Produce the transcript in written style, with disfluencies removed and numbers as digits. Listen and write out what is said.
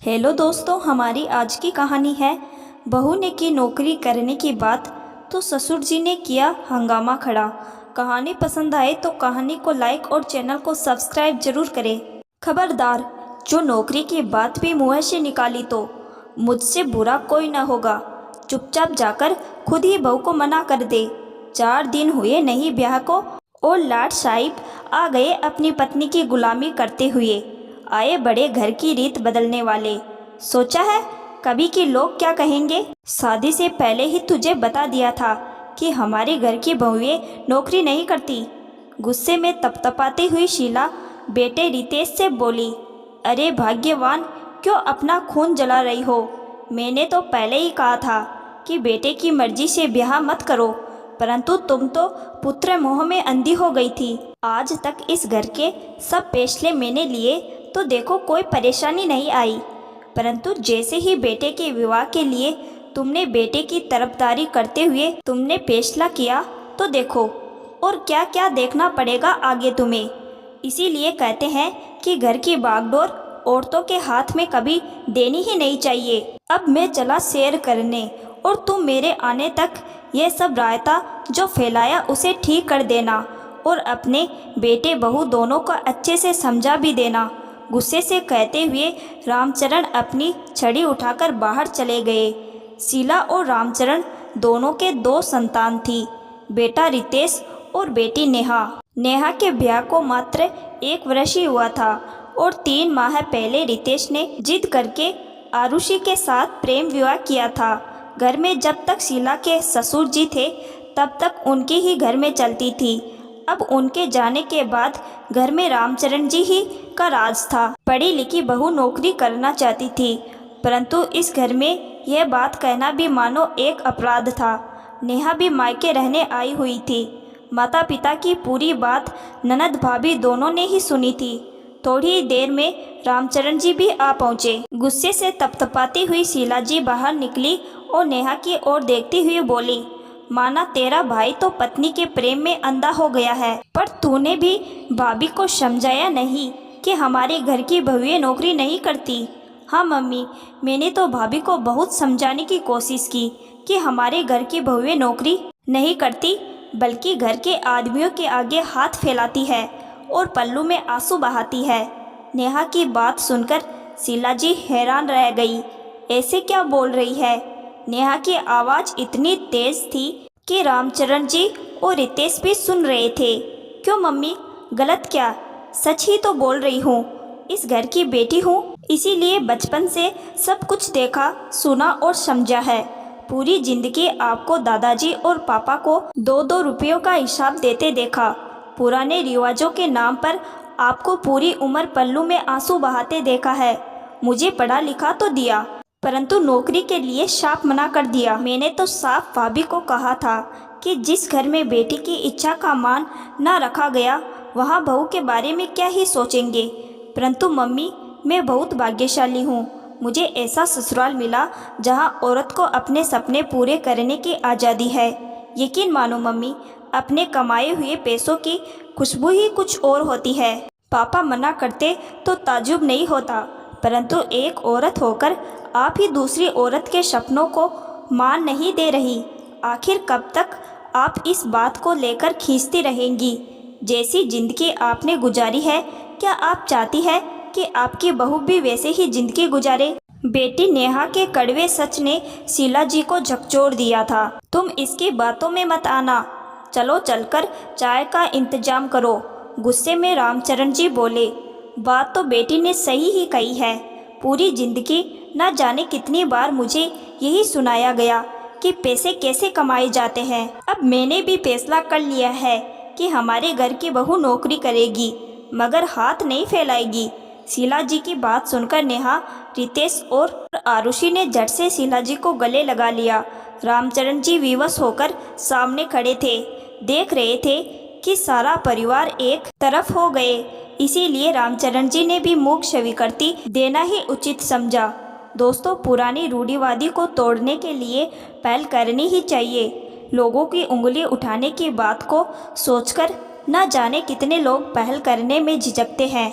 Hello दोस्तों, हमारी आज की कहानी है बहू ने की नौकरी करने की बात तो ससुर जी ने किया हंगामा खड़ा। कहानी पसंद आए तो कहानी को लाइक और चैनल को सब्सक्राइब जरूर करें। खबरदार, जो नौकरी की बात भी मुंह से निकाली तो मुझसे बुरा कोई ना होगा। चुपचाप जाकर खुद ही बहू को मना कर दे। 4 दिन हुए नहीं ब्याह को और लाट साहिब आ गए अपनी पत्नी की गुलामी करते हुए। आए बड़े घर की रीत बदलने वाले। सोचा है कभी कि लोग क्या कहेंगे। शादी से पहले ही तुझे बता दिया था कि हमारे घर की बहुएं नौकरी नहीं करती। गुस्से में तपतपाती हुई शीला बेटे रितेश से बोली, अरे भाग्यवान, क्यों अपना खून जला रही हो। मैंने तो पहले ही कहा था कि बेटे की मर्जी से ब्याह मत करो, परंतु तुम तो पुत्र मोह में अंधी हो गई थी। आज तक इस घर के सब फैसले मैंने लिए तो देखो कोई परेशानी नहीं आई, परंतु जैसे ही बेटे के विवाह के लिए तुमने बेटे की तरफदारी करते हुए तुमने फैसला किया तो देखो और क्या क्या देखना पड़ेगा आगे तुम्हें। इसीलिए कहते हैं कि घर की बागडोर औरतों के हाथ में कभी देनी ही नहीं चाहिए। अब मैं चला सैर करने और तुम मेरे आने तक यह सब रायता जो फैलाया उसे ठीक कर देना और अपने बेटे बहू दोनों को अच्छे से समझा भी देना। गुस्से से कहते हुए रामचरण अपनी छड़ी उठाकर बाहर चले गए। शीला और रामचरण दोनों के 2 संतान थी, बेटा रितेश और बेटी नेहा। नेहा के ब्याह को मात्र 1 वर्ष ही हुआ था और 3 माह पहले रितेश ने जिद करके आरुषि के साथ प्रेम विवाह किया था। घर में जब तक शीला के ससुर जी थे तब तक उनकी ही घर में चलती थी। अब उनके जाने के बाद घर में रामचरण जी ही का राज था। पढ़ी लिखी बहू नौकरी करना चाहती थी, परंतु इस घर में यह बात कहना भी मानो एक अपराध था। नेहा भी मायके रहने आई हुई थी। माता पिता की पूरी बात ननद भाभी दोनों ने ही सुनी थी। थोड़ी ही देर में रामचरण जी भी आ पहुँचे। गुस्से से तपतपाती हुई शीला जी बाहर निकली और नेहा की ओर देखती हुई बोली, माना तेरा भाई तो पत्नी के प्रेम में अंधा हो गया है, पर तूने भी भाभी को समझाया नहीं कि हमारे घर की बहुएं नौकरी नहीं करती। हाँ मम्मी, मैंने तो भाभी को बहुत समझाने की कोशिश की कि हमारे घर की बहुएं नौकरी नहीं करती, बल्कि घर के आदमियों के आगे हाथ फैलाती है और पल्लू में आंसू बहाती है। नेहा की बात सुनकर शीला जी हैरान रह गई। ऐसे क्या बोल रही है। नेहा की आवाज़ इतनी तेज थी कि रामचरण जी और रितेश भी सुन रहे थे। क्यों मम्मी, गलत क्या? सच ही तो बोल रही हूँ। इस घर की बेटी हूँ, इसीलिए बचपन से सब कुछ देखा, सुना और समझा है। पूरी जिंदगी आपको दादाजी और पापा को 2-2 रुपयों का हिसाब देते देखा। पुराने रिवाजों के नाम पर आपको पूरी उम्र पल्लू में आंसू बहाते देखा है। मुझे पढ़ा लिखा तो दिया, परंतु नौकरी के लिए साफ मना कर दिया। मैंने तो साफ भाभी को कहा था कि जिस घर में बेटी की इच्छा का मान न रखा गया वहाँ बहू के बारे में क्या ही सोचेंगे। परंतु मम्मी, मैं बहुत भाग्यशाली हूँ। मुझे ऐसा ससुराल मिला जहाँ औरत को अपने सपने पूरे करने की आज़ादी है। यकीन मानो मम्मी, अपने कमाए हुए पैसों की खुशबू ही कुछ और होती है। पापा मना करते तो ताज्जुब नहीं होता, परंतु एक औरत होकर आप ही दूसरी औरत के सपनों को मान नहीं दे रही। आखिर कब तक आप इस बात को लेकर खींचती रहेंगी। जैसी जिंदगी आपने गुजारी है, क्या आप चाहती है कि आपकी बहू भी वैसे ही जिंदगी गुजारे। बेटी नेहा के कड़वे सच ने शीला जी को झकझोर दिया था। तुम इसकी बातों में मत आना, चलो चलकर चाय का इंतजाम करो। गुस्से में रामचरण जी बोले, बात तो बेटी ने सही ही कही है। पूरी जिंदगी न जाने कितनी बार मुझे यही सुनाया गया कि पैसे कैसे कमाए जाते हैं। अब मैंने भी फैसला कर लिया है कि हमारे घर की बहू नौकरी करेगी, मगर हाथ नहीं फैलाएगी। शीला जी की बात सुनकर नेहा, रितेश और आरुषि ने झट से शीला जी को गले लगा लिया। रामचरण जी विवश होकर सामने खड़े थे, देख रहे थे कि सारा परिवार एक तरफ हो गए। इसीलिए रामचरण जी ने भी मूक स्वीकृति देना ही उचित समझा। दोस्तों, पुरानी रूढ़िवादी को तोड़ने के लिए पहल करनी ही चाहिए। लोगों की उंगली उठाने की बात को सोचकर न जाने कितने लोग पहल करने में झिझकते हैं।